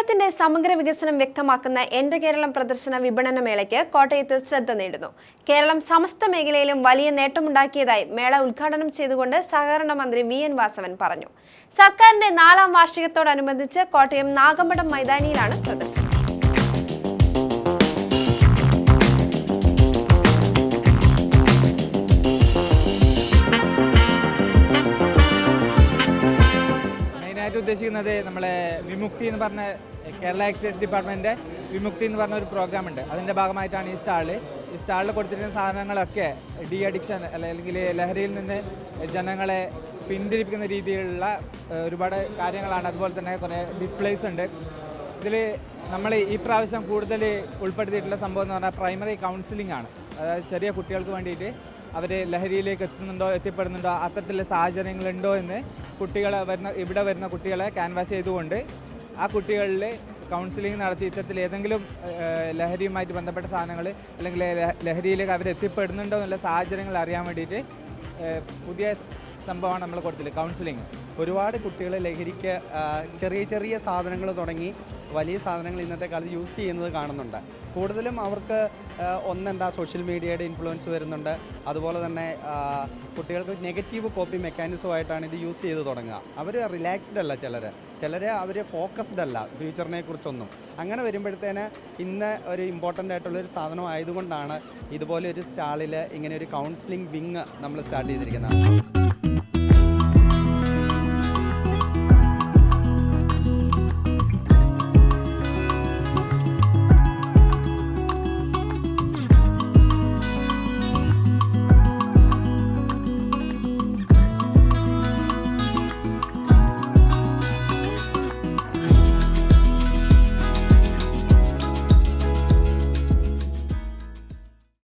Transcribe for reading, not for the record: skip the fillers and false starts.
കേരളത്തിന്റെ സമഗ്ര വികസനം വ്യക്തമാക്കുന്ന എന്റെ കേരളം പ്രദർശന വിപണന മേളയ്ക്ക് കോട്ടയത്ത് ശ്രദ്ധ നേടുന്നു. കേരളം സമസ്ത മേഖലയിലും വലിയ നേട്ടമുണ്ടാക്കിയതായി മേള ഉദ്ഘാടനം ചെയ്തുകൊണ്ട് സഹകരണ മന്ത്രി വി.എൻ. വാസവൻ പറഞ്ഞു. സർക്കാരിന്റെ 4ാം വാർഷികത്തോടനുബന്ധിച്ച് കോട്ടയം നാഗമ്പടം മൈതാനിയിലാണ് പ്രദർശനം. ഉദ്ദേശിക്കുന്നത് നമ്മളെ വിമുക്തി എന്ന് പറഞ്ഞ കേരള എക്സൈസ് ഡിപ്പാർട്ട്മെൻറ്റിൻ്റെ വിമുക്തി എന്ന് പറഞ്ഞ ഒരു പ്രോഗ്രാം ഉണ്ട്. അതിൻ്റെ ഭാഗമായിട്ടാണ് ഈ സ്റ്റാളിൽ കൊടുത്തിരിക്കുന്ന സാധനങ്ങളൊക്കെ ഡി അഡിക്ഷൻ അല്ലെങ്കിൽ ലഹരിയിൽ നിന്ന് ജനങ്ങളെ പിന്തിരിപ്പിക്കുന്ന രീതിയിലുള്ള ഒരുപാട് കാര്യങ്ങളാണ്. അതുപോലെ തന്നെ കുറേ ഡിസ്പ്ലേസ് ഉണ്ട്. ഇതിൽ നമ്മൾ ഈ പ്രാവശ്യം കൂടുതൽ ഉൾപ്പെടുത്തിയിട്ടുള്ള സംഭവം എന്ന് പറഞ്ഞാൽ പ്രൈമറി കൗൺസിലിംഗ് ആണ്. അതായത് ചെറിയ കുട്ടികൾക്ക് വേണ്ടിയിട്ട് അവർ ലഹരിയിലേക്ക് എത്തിപ്പെടുന്നുണ്ടോ, അത്തരത്തിലുള്ള സാഹചര്യങ്ങളുണ്ടോ എന്ന് ഇവിടെ വരുന്ന കുട്ടികളെ ക്യാൻവാസ് ചെയ്തുകൊണ്ട് ആ കുട്ടികളിൽ കൗൺസിലിംഗ് നടത്തി ഇത്തരത്തിൽ ഏതെങ്കിലും ലഹരിയുമായിട്ട് ബന്ധപ്പെട്ട സാധനങ്ങൾ അല്ലെങ്കിൽ ലഹരിയിലേക്ക് അവരെത്തിപ്പെടുന്നുണ്ടോ എന്നുള്ള സാഹചര്യങ്ങൾ അറിയാൻ വേണ്ടിയിട്ട് പുതിയ സംഭവമാണ് നമ്മൾ കൊടുത്തില്ല കൗൺസിലിംഗ്. ഒരുപാട് കുട്ടികൾ ലഹരിക്ക് ചെറിയ ചെറിയ സാധനങ്ങൾ തുടങ്ങി വലിയ സാധനങ്ങൾ ഇന്നത്തെ കാലത്ത് യൂസ് ചെയ്യുന്നത് കാണുന്നുണ്ട്. കൂടുതലും അവർക്ക് ഒന്നെന്താ സോഷ്യൽ മീഡിയയുടെ ഇൻഫ്ലുവൻസ് വരുന്നുണ്ട്. അതുപോലെ തന്നെ കുട്ടികൾക്ക് നെഗറ്റീവ് കോപ്പി മെക്കാനിസമായിട്ടാണ് ഇത് യൂസ് ചെയ്ത് തുടങ്ങുക. അവർ റിലാക്സ്ഡ് അല്ല, ചിലർ അവർ ഫോക്കസ്ഡ് അല്ല ഫ്യൂച്ചറിനെ കുറിച്ചൊന്നും. അങ്ങനെ വരുമ്പോഴത്തേന് ഇന്ന് ഒരു ഇമ്പോർട്ടൻ്റ് ആയിട്ടുള്ളൊരു സാധനം ആയതുകൊണ്ടാണ് ഇതുപോലെ ഒരു സ്റ്റാളിൽ ഇങ്ങനെ ഒരു കൗൺസിലിംഗ് വിങ് നമ്മൾ സ്റ്റാർട്ട് ചെയ്തിരിക്കുന്നത്.